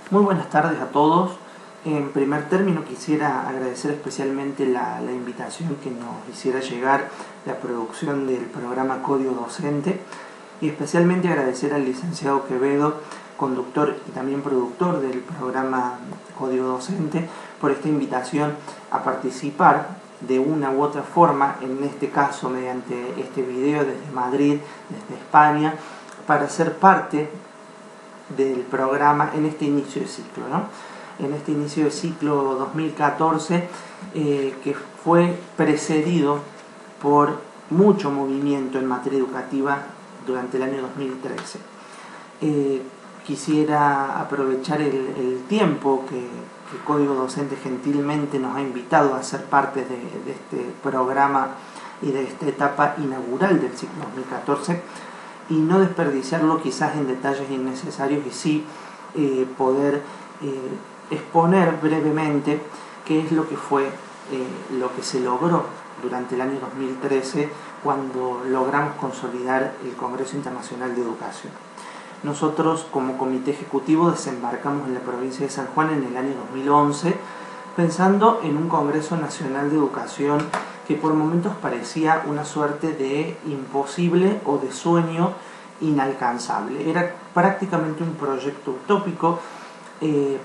Muy buenas tardes a todos. En primer término quisiera agradecer especialmente la invitación que nos hiciera llegar la producción del programa Código Docente y especialmente agradecer al licenciado Quevedo, conductor y también productor del programa Código Docente, por esta invitación a participar de una u otra forma, en este caso mediante este video desde Madrid, desde España, para ser parte del programa en este inicio de ciclo, ¿no? En este inicio de ciclo 2014 que fue precedido por mucho movimiento en materia educativa durante el año 2013. Quisiera aprovechar el tiempo que Código Docente gentilmente nos ha invitado a ser parte de este programa y de esta etapa inaugural del ciclo 2014 y no desperdiciarlo quizás en detalles innecesarios y sí poder exponer brevemente qué es lo que fue lo que se logró durante el año 2013 cuando logramos consolidar el Congreso Internacional de Educación. Nosotros como comité ejecutivo desembarcamos en la provincia de San Juan en el año 2011 pensando en un Congreso Nacional de Educación que por momentos parecía una suerte de imposible o de sueño inalcanzable. Era prácticamente un proyecto utópico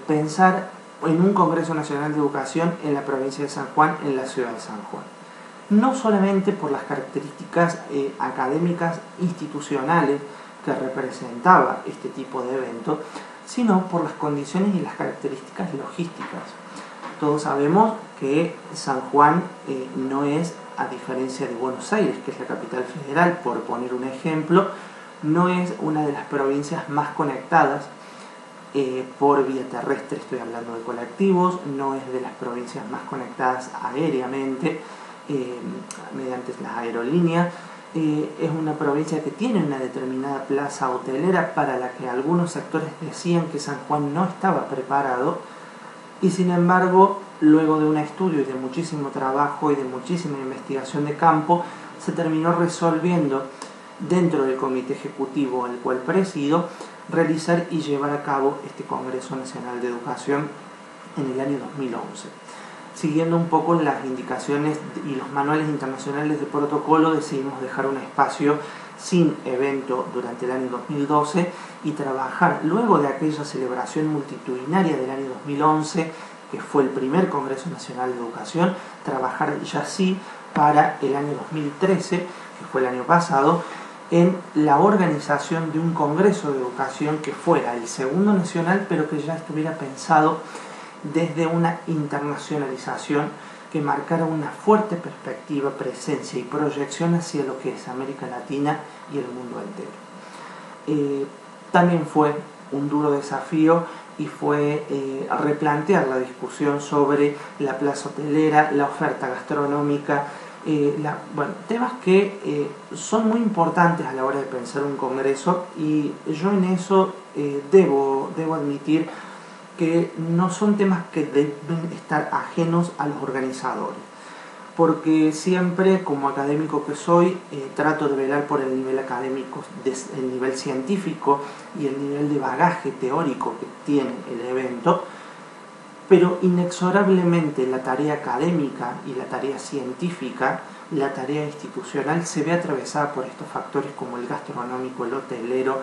pensar en un Congreso Nacional de Educación en la provincia de San Juan, en la ciudad de San Juan. No solamente por las características académicas institucionales que representaba este tipo de evento, sino por las condiciones y las características logísticas. Todos sabemos que San Juan no es, a diferencia de Buenos Aires, que es la capital federal, por poner un ejemplo, no es una de las provincias más conectadas por vía terrestre, estoy hablando de colectivos, no es de las provincias más conectadas aéreamente, mediante las aerolíneas. Es una provincia que tiene una determinada plaza hotelera para la que algunos sectores decían que San Juan no estaba preparado, y sin embargo, luego de un estudio y de muchísimo trabajo y de muchísima investigación de campo, se terminó resolviendo dentro del comité ejecutivo al cual presido, realizar y llevar a cabo este Congreso Nacional de Educación en el año 2011. Siguiendo un poco las indicaciones y los manuales internacionales de protocolo, decidimos dejar un espacio sin evento durante el año 2012 y trabajar luego de aquella celebración multitudinaria del año 2011, que fue el primer Congreso Nacional de Educación, trabajar ya sí para el año 2013, que fue el año pasado, en la organización de un Congreso de Educación que fuera el segundo nacional, pero que ya estuviera pensado desde una internacionalización que marcara una fuerte perspectiva, presencia y proyección hacia lo que es América Latina y el mundo entero. También fue un duro desafío y fue replantear la discusión sobre la plaza hotelera, la oferta gastronómica, temas que son muy importantes a la hora de pensar un congreso, y yo en eso debo admitir que no son temas que deben estar ajenos a los organizadores, porque siempre, como académico que soy, trato de velar por el nivel académico, el nivel científico y el nivel de bagaje teórico que tiene el evento, pero inexorablemente la tarea académica y la tarea científica, la tarea institucional, se ve atravesada por estos factores como el gastronómico, el hotelero,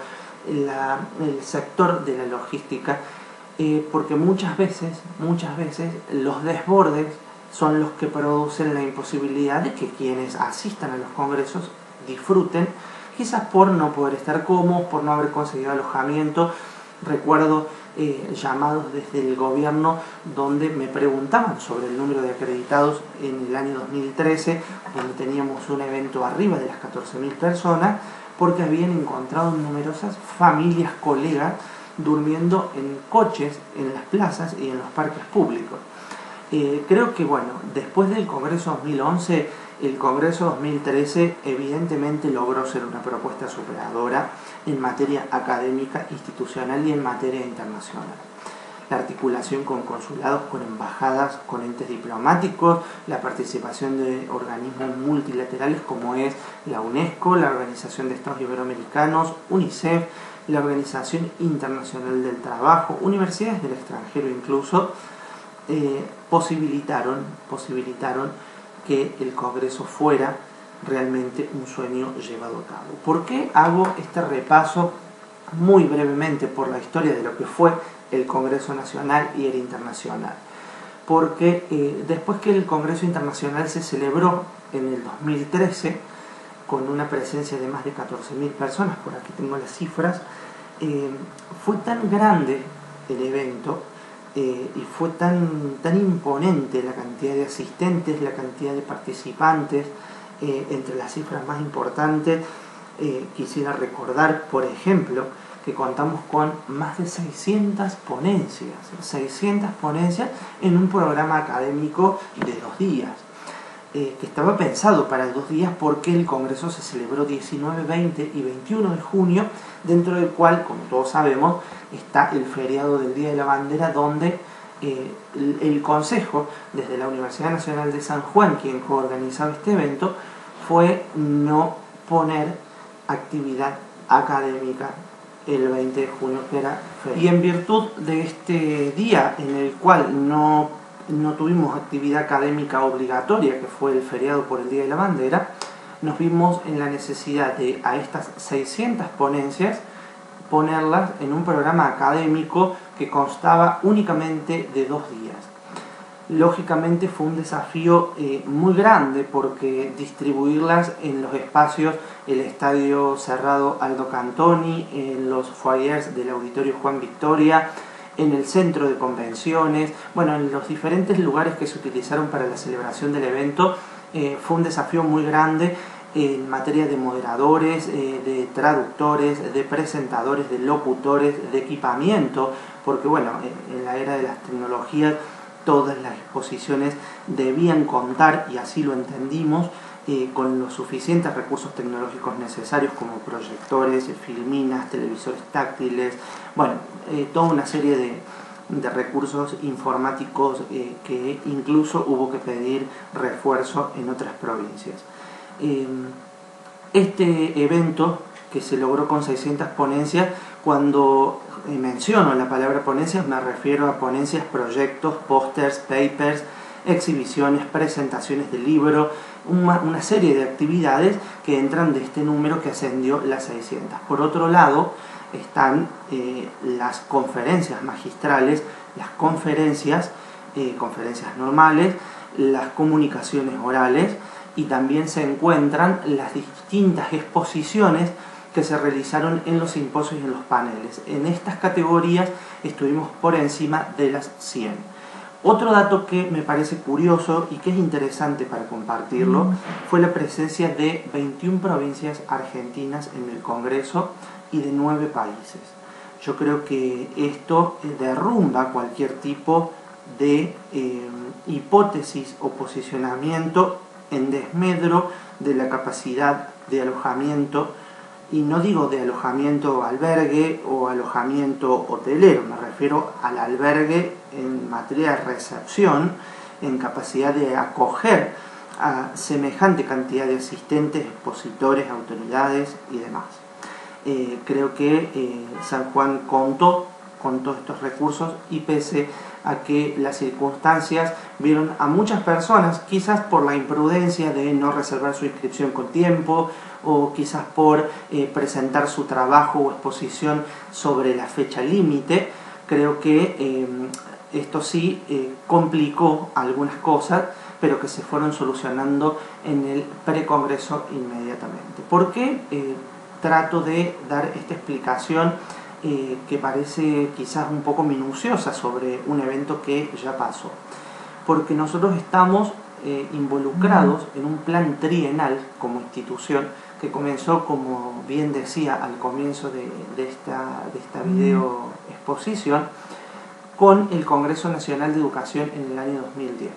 el sector de la logística, porque muchas veces los desbordes son los que producen la imposibilidad de que quienes asistan a los congresos disfruten, quizás por no poder estar cómodos, por no haber conseguido alojamiento. Recuerdo llamados desde el gobierno donde me preguntaban sobre el número de acreditados en el año 2013, donde teníamos un evento arriba de las 14.000 personas, porque habían encontrado numerosas familias, colegas, durmiendo en coches, en las plazas y en los parques públicos. Creo que después del Congreso 2011, el Congreso 2013 evidentemente logró ser una propuesta superadora en materia académica, institucional y en materia internacional. La articulación con consulados, con embajadas, con entes diplomáticos, la participación de organismos multilaterales como es la UNESCO, la Organización de Estados Iberoamericanos, UNICEF, la Organización Internacional del Trabajo, universidades del extranjero incluso, posibilitaron que el Congreso fuera realmente un sueño llevado a cabo. ¿Por qué hago este repaso muy brevemente por la historia de lo que fue el Congreso Nacional y el Internacional? Porque después que el Congreso Internacional se celebró en el 2013, con una presencia de más de 14.000 personas, por aquí tengo las cifras, fue tan grande el evento y fue tan imponente la cantidad de asistentes, la cantidad de participantes. Entre las cifras más importantes quisiera recordar, por ejemplo, que contamos con más de 600 ponencias en un programa académico de 2 días, que estaba pensado para 2 días porque el Congreso se celebró 19, 20 y 21 de junio, dentro del cual, como todos sabemos, está el feriado del Día de la Bandera, donde el Consejo, desde la Universidad Nacional de San Juan, quien coorganizaba este evento, fue no poner actividad académica el 20 de junio, que era feriado. Y en virtud de este día en el cual no tuvimos actividad académica obligatoria, que fue el feriado por el Día de la Bandera, nos vimos en la necesidad de, a estas 600 ponencias, ponerlas en un programa académico que constaba únicamente de 2 días. Lógicamente fue un desafío muy grande, porque distribuirlas en los espacios, el Estadio Cerrado Aldo Cantoni, en los foyers del Auditorio Juan Victoria, en el centro de convenciones, bueno, en los diferentes lugares que se utilizaron para la celebración del evento, fue un desafío muy grande en materia de moderadores, de traductores, de presentadores, de locutores, de equipamiento, porque bueno, en la era de las tecnologías todas las exposiciones debían contar, y así lo entendimos, con los suficientes recursos tecnológicos necesarios, como proyectores, filminas, televisores táctiles, bueno, toda una serie de recursos informáticos que incluso hubo que pedir refuerzo en otras provincias. Este evento, que se logró con 600 ponencias, cuando menciono la palabra ponencias me refiero a ponencias, proyectos, pósters, papers, exhibiciones, presentaciones de libro, una serie de actividades que entran de este número que ascendió las 600. Por otro lado están las conferencias magistrales, las conferencias normales, las comunicaciones orales, y también se encuentran las distintas exposiciones que se realizaron en los simposios y en los paneles. En estas categorías estuvimos por encima de las 100. Otro dato que me parece curioso y que es interesante para compartirlo fue la presencia de 21 provincias argentinas en el Congreso y de 9 países. Yo creo que esto derrumba cualquier tipo de hipótesis o posicionamiento en desmedro de la capacidad de alojamiento, y no digo de alojamiento albergue o alojamiento hotelero, me refiero al albergue en materia de recepción, en capacidad de acoger a semejante cantidad de asistentes, expositores, autoridades y demás. Creo que San Juan contó con todos estos recursos, y pese a que las circunstancias vieron a muchas personas, quizás por la imprudencia de no reservar su inscripción con tiempo, o quizás por presentar su trabajo o exposición sobre la fecha límite, creo que esto sí complicó algunas cosas, pero que se fueron solucionando en el precongreso inmediatamente. ¿Por qué trato de dar esta explicación que parece quizás un poco minuciosa sobre un evento que ya pasó? Porque nosotros estamos involucrados en un plan trienal como institución, que comenzó, como bien decía al comienzo de esta video exposición, con el Congreso Nacional de Educación en el año 2010.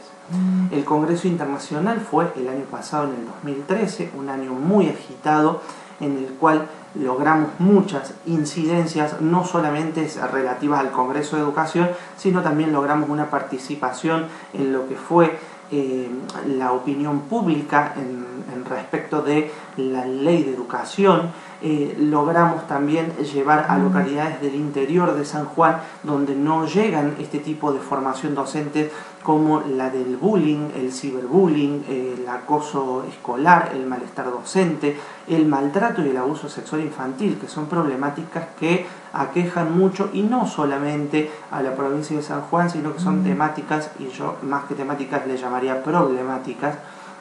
El Congreso Internacional fue el año pasado, en el 2013, un año muy agitado, en el cual logramos muchas incidencias, no solamente relativas al Congreso de Educación, sino también logramos una participación en lo que fue la opinión pública en respecto de la ley de educación, Logramos también llevar a localidades del interior de San Juan donde no llegan este tipo de formación docente, como la del bullying, el ciberbullying, el acoso escolar, el malestar docente, el maltrato y el abuso sexual infantil, que son problemáticas que aquejan mucho, y no solamente a la provincia de San Juan, sino que son temáticas, y yo más que temáticas le llamaría problemáticas,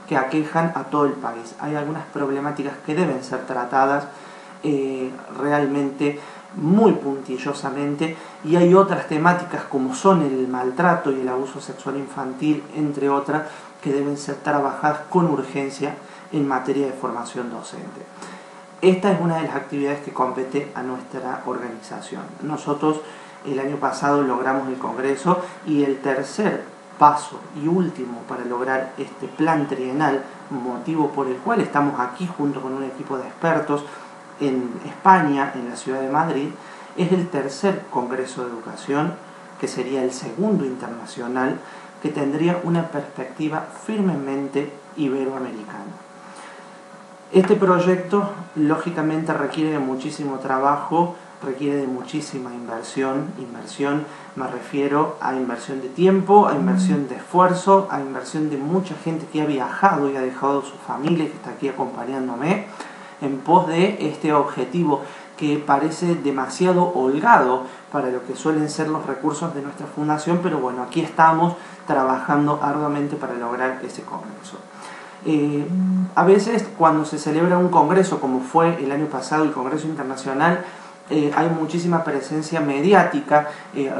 que aquejan a todo el país. Hay algunas problemáticas que deben ser tratadas realmente muy puntillosamente, y hay otras temáticas como son el maltrato y el abuso sexual infantil, entre otras, que deben ser trabajadas con urgencia en materia de formación docente. Esta es una de las actividades que compete a nuestra organización. Nosotros el año pasado logramos el Congreso, y el tercer paso y último para lograr este plan trienal, motivo por el cual estamos aquí junto con un equipo de expertos en España, en la ciudad de Madrid, es el tercer Congreso de Educación, que sería el segundo internacional, que tendría una perspectiva firmemente iberoamericana. Este proyecto lógicamente requiere de muchísimo trabajo, requiere de muchísima inversión. Me refiero a inversión de tiempo, a inversión de esfuerzo, a inversión de mucha gente que ha viajado y ha dejado su familia, que está aquí acompañándome, en pos de este objetivo que parece demasiado holgado para lo que suelen ser los recursos de nuestra fundación, pero bueno, aquí estamos trabajando arduamente para lograr ese congreso. A veces cuando se celebra un congreso, como fue el año pasado el Congreso Internacional, hay muchísima presencia mediática.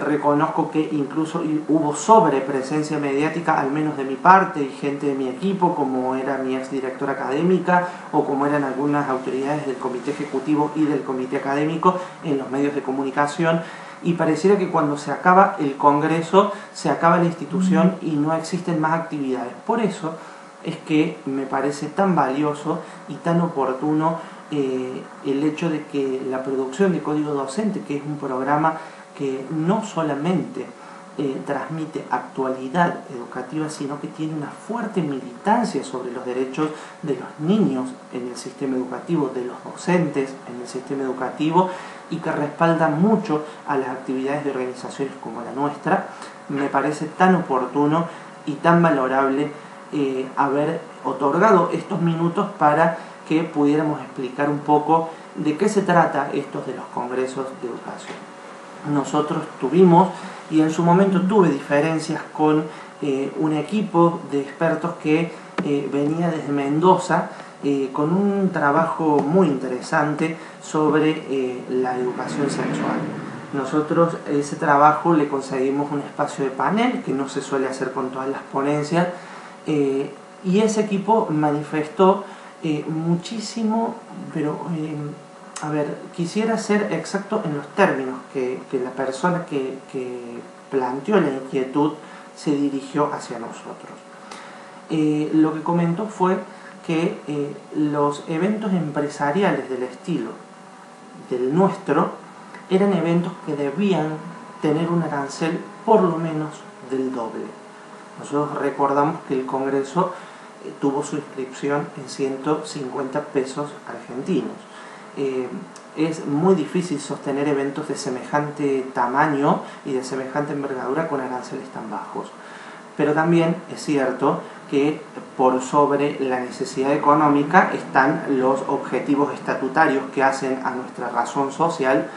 Reconozco que incluso hubo sobrepresencia mediática, al menos de mi parte, y gente de mi equipo, como era mi exdirectora académica o como eran algunas autoridades del comité ejecutivo y del comité académico en los medios de comunicación, y pareciera que cuando se acaba el congreso se acaba la institución y no existen más actividades. Por eso es que me parece tan valioso y tan oportuno el hecho de que la producción de Código Docente, que es un programa que no solamente transmite actualidad educativa, sino que tiene una fuerte militancia sobre los derechos de los niños en el sistema educativo, de los docentes en el sistema educativo, y que respalda mucho a las actividades de organizaciones como la nuestra, me parece tan oportuno y tan valorable haber otorgado estos minutos para que pudiéramos explicar un poco de qué se trata estos de los congresos de educación. Nosotros tuvimos, y en su momento tuve diferencias con un equipo de expertos que venía desde Mendoza, con un trabajo muy interesante sobre la educación sexual. Nosotros ese trabajo le conseguimos un espacio de panel, que no se suele hacer con todas las ponencias, y ese equipo manifestó muchísimo, pero a ver, quisiera ser exacto en los términos que la persona que planteó la inquietud se dirigió hacia nosotros. Lo que comentó fue que los eventos empresariales del estilo del nuestro eran eventos que debían tener un arancel por lo menos del doble. Nosotros recordamos que el Congreso tuvo su inscripción en 150 pesos argentinos. Es muy difícil sostener eventos de semejante tamaño y de semejante envergadura con aranceles tan bajos. Pero también es cierto que por sobre la necesidad económica están los objetivos estatutarios que hacen a nuestra razón social,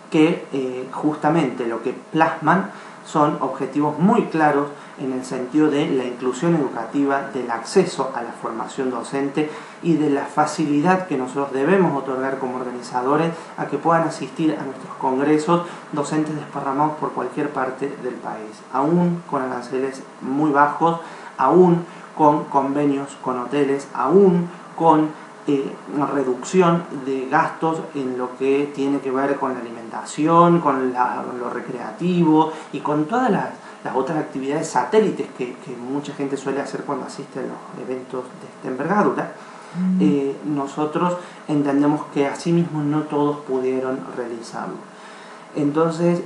que justamente lo que plasman son objetivos muy claros en el sentido de la inclusión educativa, del acceso a la formación docente y de la facilidad que nosotros debemos otorgar como organizadores a que puedan asistir a nuestros congresos docentes desparramados por cualquier parte del país, aún con aranceles muy bajos, aún con convenios con hoteles, aún con reducción de gastos en lo que tiene que ver con la alimentación, con lo recreativo y con todas las otras actividades satélites que mucha gente suele hacer cuando asiste a los eventos de esta envergadura. Nosotros entendemos que asimismo no todos pudieron realizarlo. Entonces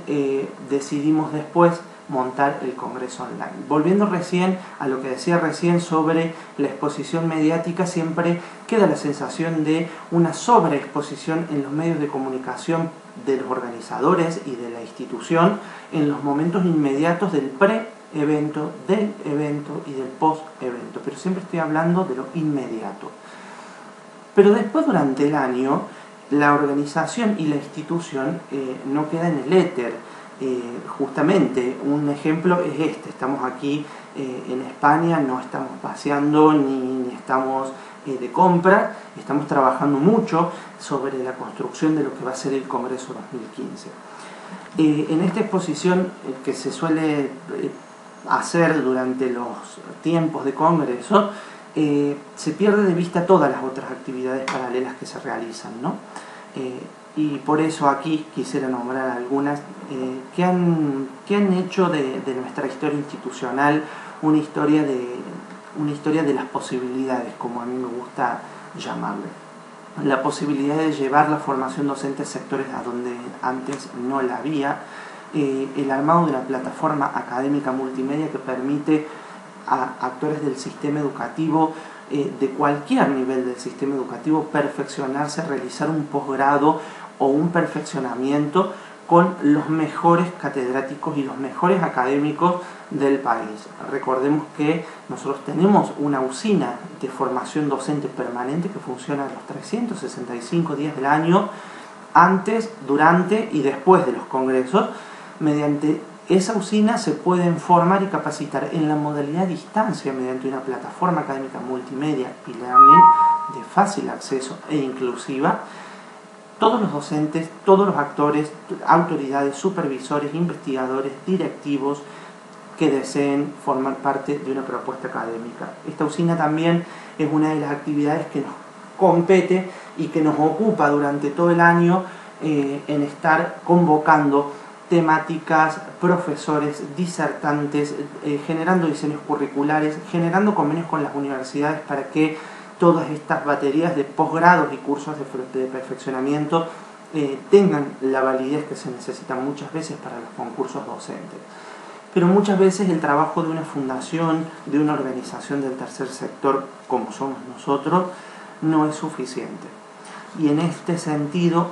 decidimos después montar el congreso online. Volviendo recién a lo que decía recién sobre la exposición mediática, siempre queda la sensación de una sobreexposición en los medios de comunicación de los organizadores y de la institución en los momentos inmediatos del pre-evento, del evento y del post-evento, pero siempre estoy hablando de lo inmediato. Pero después, durante el año, la organización y la institución no queda en el éter. Justamente un ejemplo es este: estamos aquí en España, no estamos paseando ni estamos de compra, estamos trabajando mucho sobre la construcción de lo que va a ser el Congreso 2015. En esta exposición que se suele hacer durante los tiempos de Congreso, se pierde de vista todas las otras actividades paralelas que se realizan, ¿no? Y por eso aquí quisiera nombrar algunas que han hecho de nuestra historia institucional una historia de las posibilidades, como a mí me gusta llamarle. La posibilidad de llevar la formación docente a sectores a donde antes no la había, el armado de una plataforma académica multimedia que permite a actores del sistema educativo, de cualquier nivel del sistema educativo, perfeccionarse, realizar un posgrado o un perfeccionamiento con los mejores catedráticos y los mejores académicos del país. Recordemos que nosotros tenemos una usina de formación docente permanente que funciona los 365 días del año, antes, durante y después de los congresos. Mediante esa usina se pueden formar y capacitar en la modalidad distancia mediante una plataforma académica multimedia y learning de fácil acceso e inclusiva. Todos los docentes, todos los actores, autoridades, supervisores, investigadores, directivos que deseen formar parte de una propuesta académica. Esta usina también es una de las actividades que nos compete y que nos ocupa durante todo el año en estar convocando temáticas, profesores, disertantes, generando diseños curriculares, generando convenios con las universidades para que todas estas baterías de posgrados y cursos de perfeccionamiento tengan la validez que se necesita muchas veces para los concursos docentes. Pero muchas veces el trabajo de una fundación, de una organización del tercer sector, como somos nosotros, no es suficiente. Y en este sentido,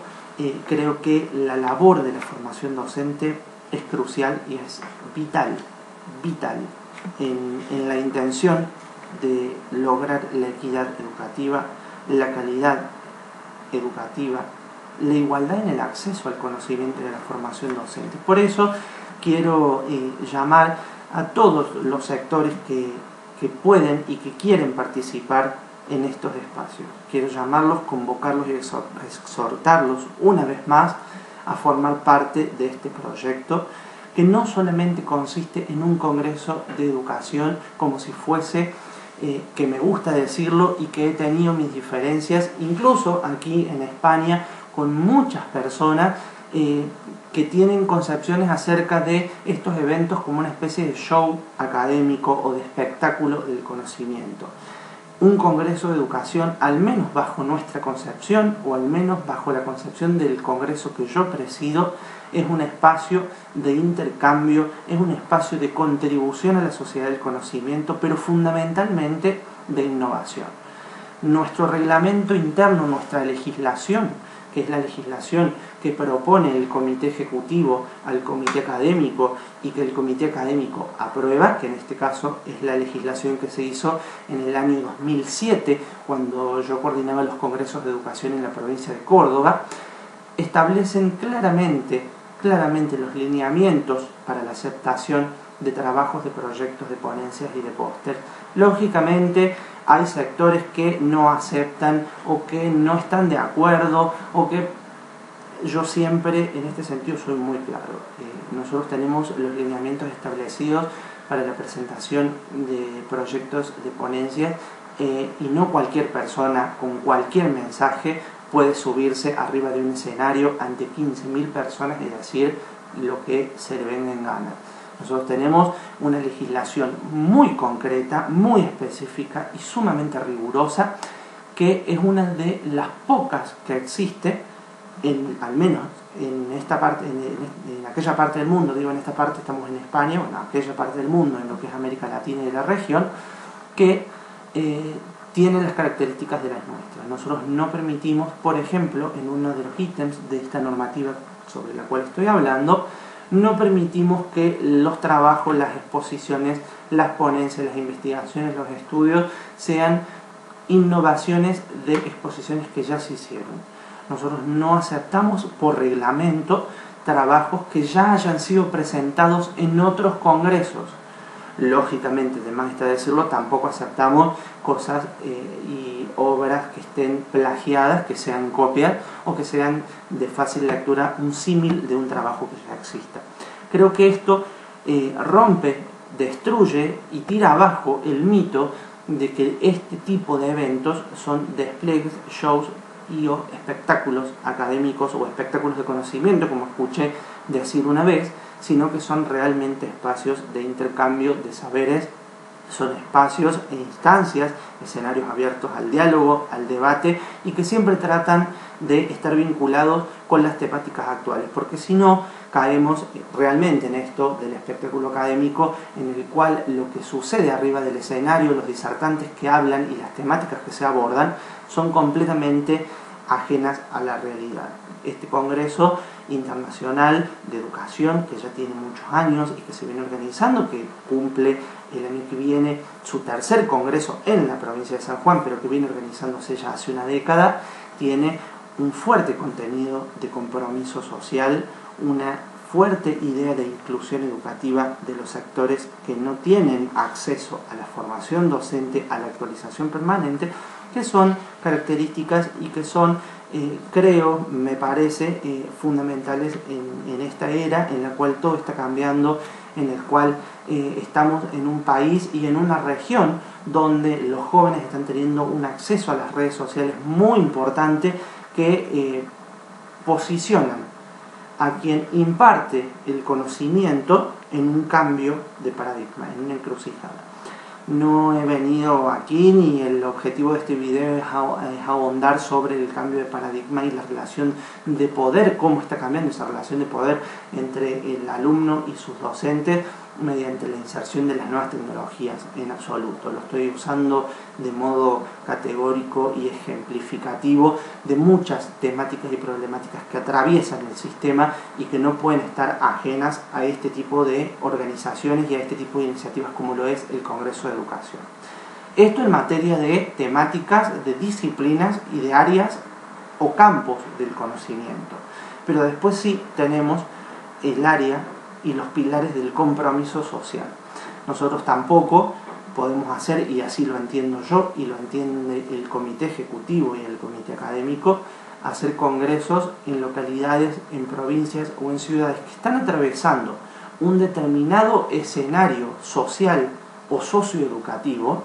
creo que la labor de la formación docente es crucial y es vital en la intención de lograr la equidad educativa, la calidad educativa, la igualdad en el acceso al conocimiento de la formación docente. Por eso quiero llamar a todos los sectores que pueden y que quieren participar en estos espacios. Quiero llamarlos, convocarlos y exhortarlos una vez más a formar parte de este proyecto, que no solamente consiste en un congreso de educación, como si fuese, que me gusta decirlo y que he tenido mis diferencias, incluso aquí en España, con muchas personas que tienen concepciones acerca de estos eventos como una especie de show académico o de espectáculo del conocimiento. Un congreso de educación, al menos bajo nuestra concepción, o al menos bajo la concepción del congreso que yo presido, es un espacio de intercambio, es un espacio de contribución a la sociedad del conocimiento, pero fundamentalmente de innovación. Nuestro reglamento interno, nuestra legislación, que es la legislación que propone el comité ejecutivo al comité académico y que el comité académico aprueba, que en este caso es la legislación que se hizo en el año 2007, cuando yo coordinaba los congresos de educación en la provincia de Córdoba, establecen claramente los lineamientos para la aceptación de trabajos, de proyectos, de ponencias y de póster. Lógicamente hay sectores que no aceptan o que no están de acuerdo, o que yo siempre en este sentido soy muy claro. Nosotros tenemos los lineamientos establecidos para la presentación de proyectos de ponencias y no cualquier persona con cualquier mensaje puede subirse arriba de un escenario ante 15.000 personas y decir lo que se le venga en gana. Nosotros tenemos una legislación muy concreta, muy específica y sumamente rigurosa, que es una de las pocas que existe al menos en esta parte, en aquella parte del mundo, digo en esta parte estamos en España, bueno, aquella parte del mundo, en lo que es América Latina y la región, que tienen las características de las nuestras. Nosotros no permitimos, por ejemplo, en uno de los ítems de esta normativa sobre la cual estoy hablando, no permitimos que los trabajos, las exposiciones, las ponencias, las investigaciones, los estudios sean innovaciones de exposiciones que ya se hicieron. Nosotros no aceptamos por reglamento trabajos que ya hayan sido presentados en otros congresos. Lógicamente, además está decirlo, tampoco aceptamos cosas y obras que estén plagiadas, que sean copias o que sean de fácil lectura, un símil de un trabajo que ya exista. Creo que esto rompe, destruye y tira abajo el mito de que este tipo de eventos son displays, shows y o espectáculos académicos o espectáculos de conocimiento, como escuché decir una vez, sino que son realmente espacios de intercambio de saberes, son espacios e instancias, escenarios abiertos al diálogo, al debate, y que siempre tratan de estar vinculados con las temáticas actuales, porque si no, caemos realmente en esto del espectáculo académico, en el cual lo que sucede arriba del escenario, los disertantes que hablan y las temáticas que se abordan, son completamente ajenas a la realidad. Este Congreso Internacional de Educación, que ya tiene muchos años y que se viene organizando, que cumple el año que viene su tercer congreso en la provincia de San Juan, pero que viene organizándose ya hace una década, tiene un fuerte contenido de compromiso social, una fuerte idea de inclusión educativa de los sectores que no tienen acceso a la formación docente, a la actualización permanente, que son características y que son, creo, me parece, fundamentales en esta era en la cual todo está cambiando, en el cual estamos en un país y en una región donde los jóvenes están teniendo un acceso a las redes sociales muy importante que posicionan a quien imparte el conocimiento en un cambio de paradigma, en una encrucijada. No he venido aquí ni el objetivo de este video es ahondar sobre el cambio de paradigma y la relación de poder, cómo está cambiando esa relación de poder entre el alumno y sus docentes mediante la inserción de las nuevas tecnologías en absoluto. Lo estoy usando de modo categórico y ejemplificativo de muchas temáticas y problemáticas que atraviesan el sistema y que no pueden estar ajenas a este tipo de organizaciones y a este tipo de iniciativas como lo es el Congreso de Educación. Esto en materia de temáticas, de disciplinas y de áreas o campos del conocimiento. Pero después sí tenemos el área y los pilares del compromiso social. Nosotros tampoco podemos hacer, y así lo entiendo yo y lo entiende el comité ejecutivo y el comité académico, hacer congresos en localidades, en provincias o en ciudades que están atravesando un determinado escenario social o socioeducativo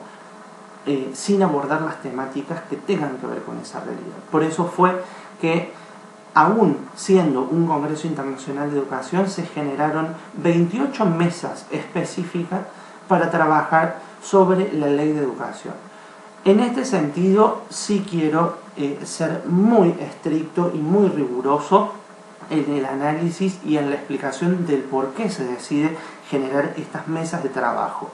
sin abordar las temáticas que tengan que ver con esa realidad. Por eso fue que, aún siendo un Congreso Internacional de Educación, se generaron 28 mesas específicas para trabajar sobre la ley de educación. En este sentido, sí quiero ser muy estricto y muy riguroso en el análisis y en la explicación del por qué se decide generar estas mesas de trabajo.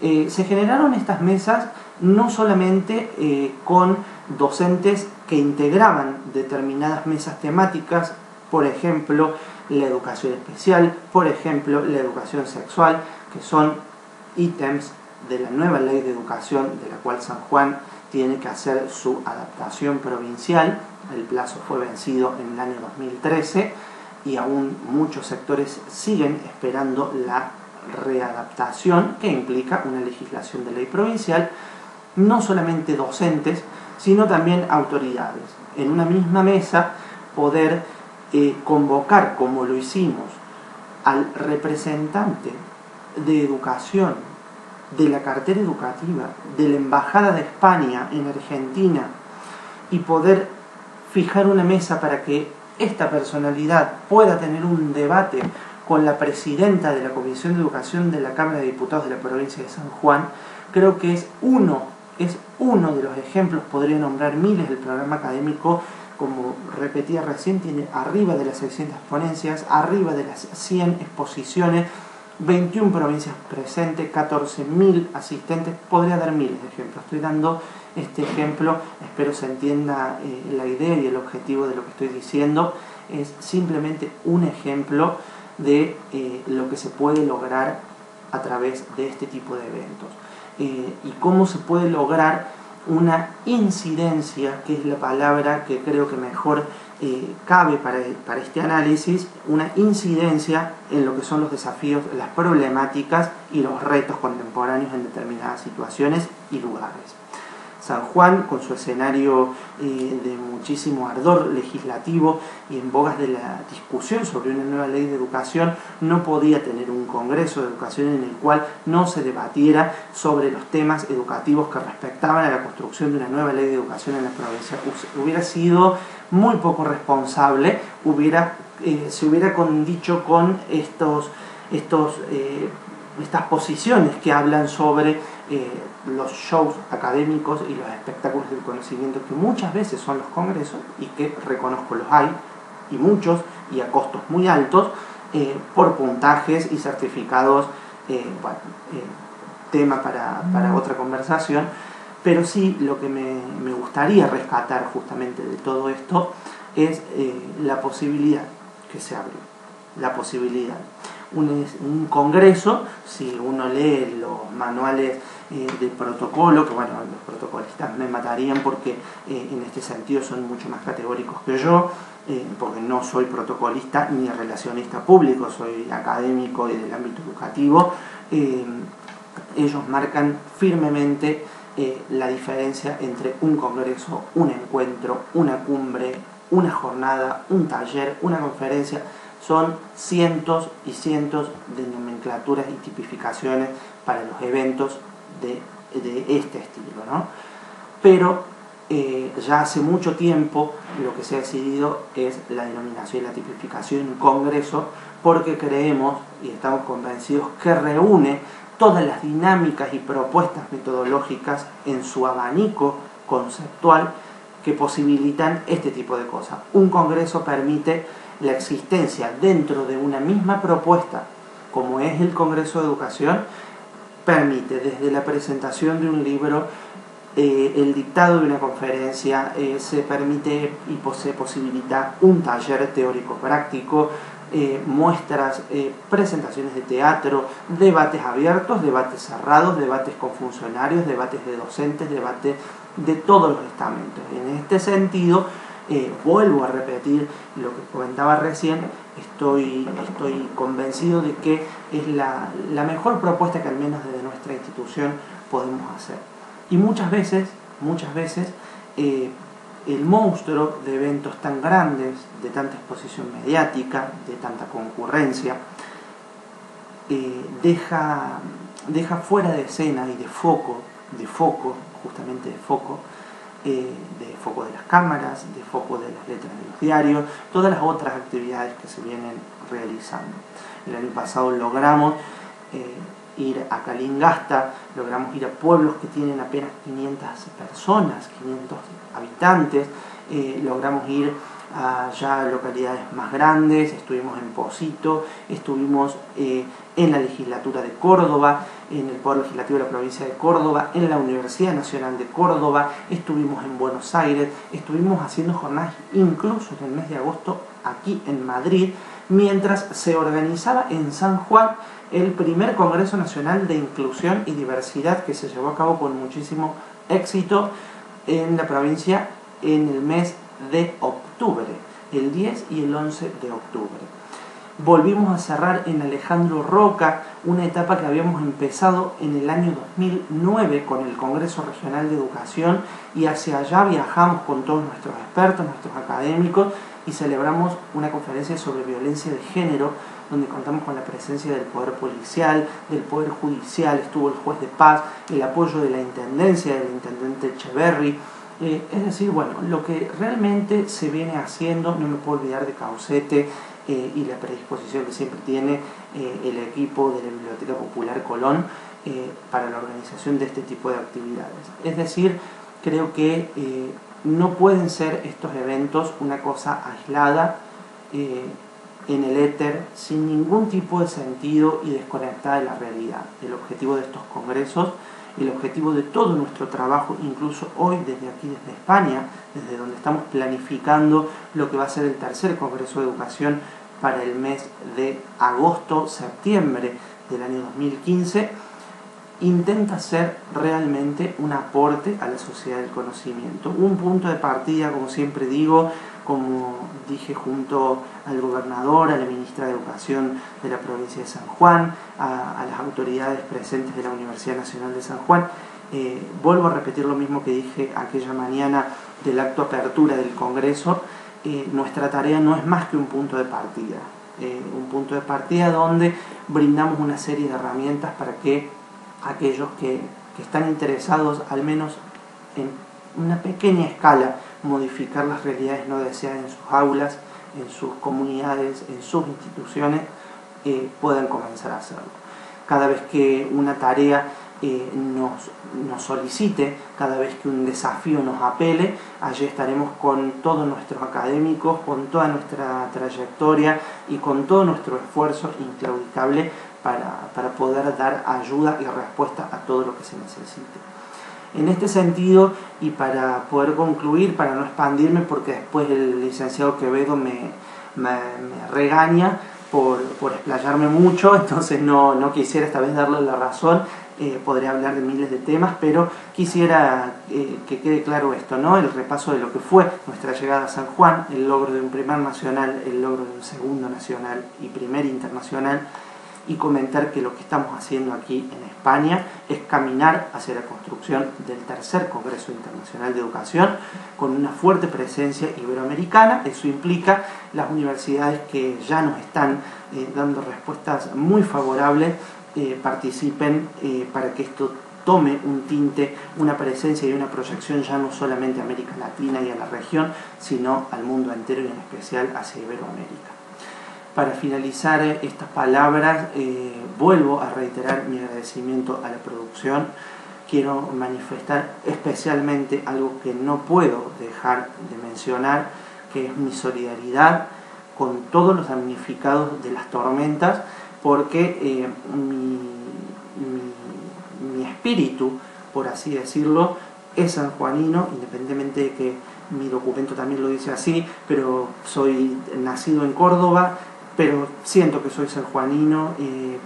Se generaron estas mesas no solamente con docentes que integraban determinadas mesas temáticas, por ejemplo, la educación especial, por ejemplo, la educación sexual, que son ítems de la nueva ley de educación de la cual San Juan tiene que hacer su adaptación provincial. El plazo fue vencido en el año 2013 y aún muchos sectores siguen esperando la readaptación que implica una legislación de ley provincial. No solamente docentes, sino también autoridades. En una misma mesa poder convocar, como lo hicimos, al representante de educación, de la cartera educativa, de la Embajada de España en Argentina, y poder fijar una mesa para que esta personalidad pueda tener un debate con la presidenta de la Comisión de Educación de la Cámara de Diputados de la provincia de San Juan. Creo que es uno de los ejemplos, podría nombrar miles, del programa académico como repetía recién, tiene arriba de las 600 ponencias, arriba de las 100 exposiciones, 21 provincias presentes, 14.000 asistentes. Podría dar miles de ejemplos. Estoy dando este ejemplo, espero se entienda la idea y el objetivo de lo que estoy diciendo. Es simplemente un ejemplo de lo que se puede lograr a través de este tipo de eventos. Y cómo se puede lograr una incidencia, que es la palabra que creo que mejor cabe para este análisis, una incidencia en lo que son los desafíos, las problemáticas y los retos contemporáneos en determinadas situaciones y lugares. San Juan, con su escenario de muchísimo ardor legislativo y en bogas de la discusión sobre una nueva ley de educación, no podía tener un congreso de educación en el cual no se debatiera sobre los temas educativos que respectaban a la construcción de una nueva ley de educación en la provincia. Hubiera sido muy poco responsable, se hubiera condicho con estas posiciones que hablan sobre los shows académicos y los espectáculos del conocimiento, que muchas veces son los congresos, y que reconozco los hay, y muchos, y a costos muy altos, por puntajes y certificados, tema para otra conversación. Pero sí, lo que me gustaría rescatar justamente de todo esto es la posibilidad que se abrió, la posibilidad. Un congreso, si uno lee los manuales de protocolo, que bueno, los protocolistas me matarían porque en este sentido son mucho más categóricos que yo, porque no soy protocolista ni relacionista público, soy académico y del ámbito educativo. Ellos marcan firmemente la diferencia entre un congreso, un encuentro, una cumbre, una jornada, un taller, una conferencia. Son cientos y cientos de nomenclaturas y tipificaciones para los eventos de este estilo, ¿no? Pero ya hace mucho tiempo lo que se ha decidido es la denominación y la tipificación un congreso, porque creemos y estamos convencidos que reúne todas las dinámicas y propuestas metodológicas en su abanico conceptual que posibilitan este tipo de cosas. Un congreso permite la existencia dentro de una misma propuesta, como es el Congreso de Educación, permite desde la presentación de un libro, el dictado de una conferencia, se permite y se posibilita un taller teórico-práctico, muestras, presentaciones de teatro, debates abiertos, debates cerrados, debates con funcionarios, debates de docentes, debates de todos los estamentos. En este sentido, vuelvo a repetir lo que comentaba recién, estoy convencido de que es la mejor propuesta que al menos desde nuestra institución podemos hacer. Y muchas veces el monstruo de eventos tan grandes, de tanta exposición mediática, de tanta concurrencia, deja fuera de escena y de foco, justamente de foco de las cámaras, de foco de las letras de los diarios, todas las otras actividades que se vienen realizando. El año pasado logramos ir a Calingasta, logramos ir a pueblos que tienen apenas 500 personas, 500 habitantes, logramos ir allá a localidades más grandes, estuvimos en Pocito, estuvimos en la legislatura de Córdoba, en el Poder Legislativo de la provincia de Córdoba, en la Universidad Nacional de Córdoba, estuvimos en Buenos Aires, estuvimos haciendo jornadas incluso en el mes de agosto aquí en Madrid, mientras se organizaba en San Juan el primer Congreso Nacional de Inclusión y Diversidad, que se llevó a cabo con muchísimo éxito en la provincia en el mes de octubre, el 10 y el 11 de octubre. Volvimos a cerrar en Alejandro Roca una etapa que habíamos empezado en el año 2009 con el Congreso Regional de Educación, y hacia allá viajamos con todos nuestros expertos, nuestros académicos, y celebramos una conferencia sobre violencia de género, donde contamos con la presencia del Poder Policial, del Poder Judicial, estuvo el juez de paz, el apoyo de la Intendencia, del Intendente Echeverry. Es decir, bueno, lo que realmente se viene haciendo, no me puedo olvidar de Caucete y la predisposición que siempre tiene el equipo de la Biblioteca Popular Colón para la organización de este tipo de actividades. Es decir, creo que no pueden ser estos eventos una cosa aislada en el éter, sin ningún tipo de sentido y desconectada de la realidad. El objetivo de estos congresos, el objetivo de todo nuestro trabajo, incluso hoy desde aquí, desde España, desde donde estamos planificando lo que va a ser el tercer Congreso de Educación para el mes de agosto-septiembre del año 2015, intenta ser realmente un aporte a la sociedad del conocimiento. Un punto de partida, como siempre digo, como dije junto al gobernador, a la ministra de Educación de la provincia de San Juan, a las autoridades presentes de la Universidad Nacional de San Juan. Vuelvo a repetir lo mismo que dije aquella mañana del acto apertura del Congreso. Nuestra tarea no es más que un punto de partida. Un punto de partida donde brindamos una serie de herramientas para que aquellos que están interesados, al menos en una pequeña escala, modificar las realidades no deseadas en sus aulas, en sus comunidades, en sus instituciones, puedan comenzar a hacerlo. Cada vez que una tarea nos solicite, cada vez que un desafío nos apele, allí estaremos con todos nuestros académicos, con toda nuestra trayectoria y con todo nuestro esfuerzo inclaudicable para poder dar ayuda y respuesta a todo lo que se necesite. En este sentido, y para poder concluir, para no expandirme, porque después el licenciado Quevedo me regaña por explayarme mucho, entonces no quisiera esta vez darle la razón. Podría hablar de miles de temas, pero quisiera que quede claro esto, ¿no? El repaso de lo que fue nuestra llegada a San Juan, el logro de un primer nacional, el logro de un segundo nacional y primer internacional, y comentar que lo que estamos haciendo aquí en España es caminar hacia la construcción del tercer Congreso Internacional de Educación con una fuerte presencia iberoamericana. Eso implica las universidades que ya nos están dando respuestas muy favorables, participen para que esto tome un tinte, una presencia y una proyección ya no solamente a América Latina y a la región, sino al mundo entero y en especial hacia Iberoamérica. Para finalizar estas palabras, vuelvo a reiterar mi agradecimiento a la producción. Quiero manifestar especialmente algo que no puedo dejar de mencionar, que es mi solidaridad con todos los damnificados de las tormentas, porque mi espíritu, por así decirlo, es sanjuanino, independientemente de que mi documento también lo dice así, pero soy nacido en Córdoba, pero siento que soy sanjuanino,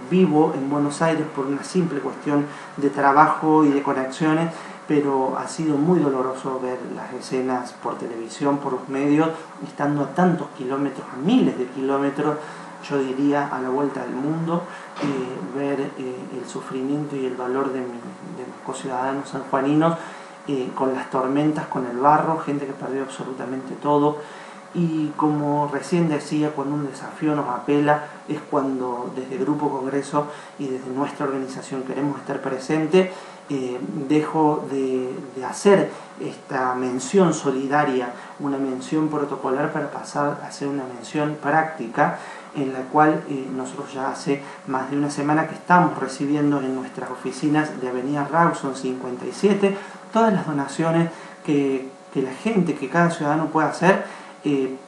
vivo en Buenos Aires por una simple cuestión de trabajo y de conexiones, pero ha sido muy doloroso ver las escenas por televisión, por los medios, estando a tantos kilómetros, a miles de kilómetros, yo diría a la vuelta del mundo, ver el sufrimiento y el dolor de mis conciudadanos sanjuaninos con las tormentas, con el barro, gente que perdió absolutamente todo. Y como recién decía, cuando un desafío nos apela es cuando desde Grupo Congreso y desde nuestra organización queremos estar presentes. Dejo de hacer esta mención solidaria, una mención protocolar, para pasar a hacer una mención práctica, en la cual nosotros ya hace más de una semana que estamos recibiendo en nuestras oficinas de Avenida Rawson 57 todas las donaciones que la gente, que cada ciudadano puede hacer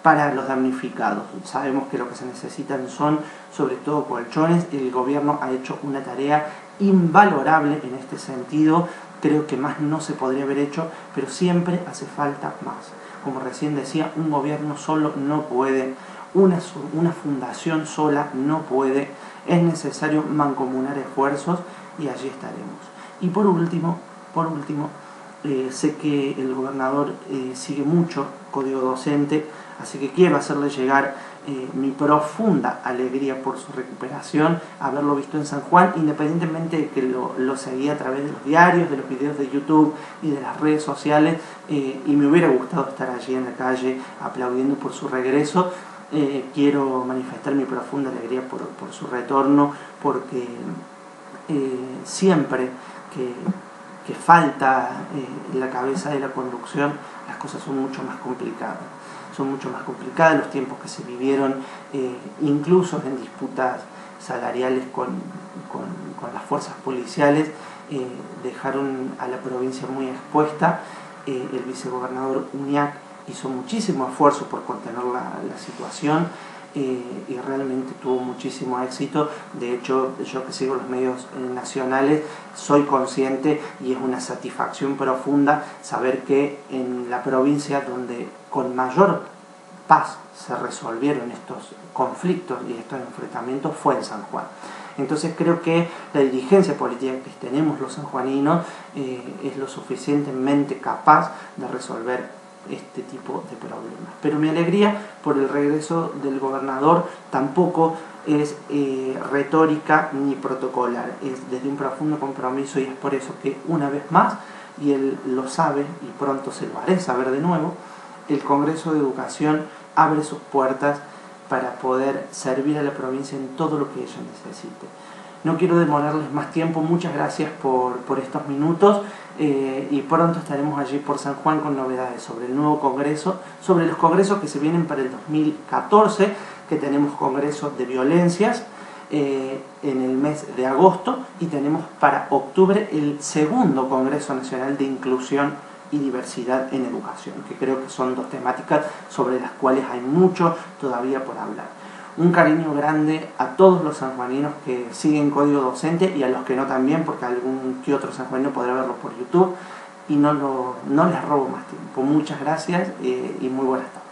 para los damnificados. Sabemos que lo que se necesitan son sobre todo colchones. El gobierno ha hecho una tarea invalorable en este sentido, creo que más no se podría haber hecho, pero siempre hace falta más. Como recién decía, un gobierno solo no puede, una fundación sola no puede, es necesario mancomunar esfuerzos y allí estaremos. Y por último, sé que el gobernador sigue mucho Código Docente, así que quiero hacerle llegar mi profunda alegría por su recuperación, haberlo visto en San Juan, independientemente de que lo seguía a través de los diarios, de los videos de YouTube y de las redes sociales, y me hubiera gustado estar allí en la calle aplaudiendo por su regreso. Quiero manifestar mi profunda alegría por su retorno, porque siempre que falta la cabeza de la conducción, las cosas son mucho más complicadas. Son mucho más complicadas. Los tiempos que se vivieron, incluso en disputas salariales con las fuerzas policiales, dejaron a la provincia muy expuesta, el vicegobernador Uñac hizo muchísimo esfuerzo por contener la situación y realmente tuvo muchísimo éxito. De hecho, yo que sigo los medios nacionales soy consciente y es una satisfacción profunda saber que en la provincia donde con mayor paz se resolvieron estos conflictos y estos enfrentamientos fue en San Juan. Entonces creo que la dirigencia política que tenemos los sanjuaninos es lo suficientemente capaz de resolver este tipo de problemas. Pero mi alegría por el regreso del gobernador tampoco es retórica ni protocolar, es desde un profundo compromiso, y es por eso que una vez más, y él lo sabe y pronto se lo haré saber de nuevo, el Congreso de Educación abre sus puertas para poder servir a la provincia en todo lo que ella necesite. No quiero demorarles más tiempo, muchas gracias por estos minutos y pronto estaremos allí por San Juan con novedades sobre el nuevo congreso, sobre los congresos que se vienen para el 2014, que tenemos congresos de violencias en el mes de agosto, y tenemos para octubre el segundo Congreso Nacional de Inclusión y Diversidad en Educación, que creo que son dos temáticas sobre las cuales hay mucho todavía por hablar. Un cariño grande a todos los sanjuaninos que siguen Código Docente y a los que no también, porque algún que otro sanjuanino podrá verlo por YouTube, y no les robo más tiempo. Muchas gracias y muy buenas tardes.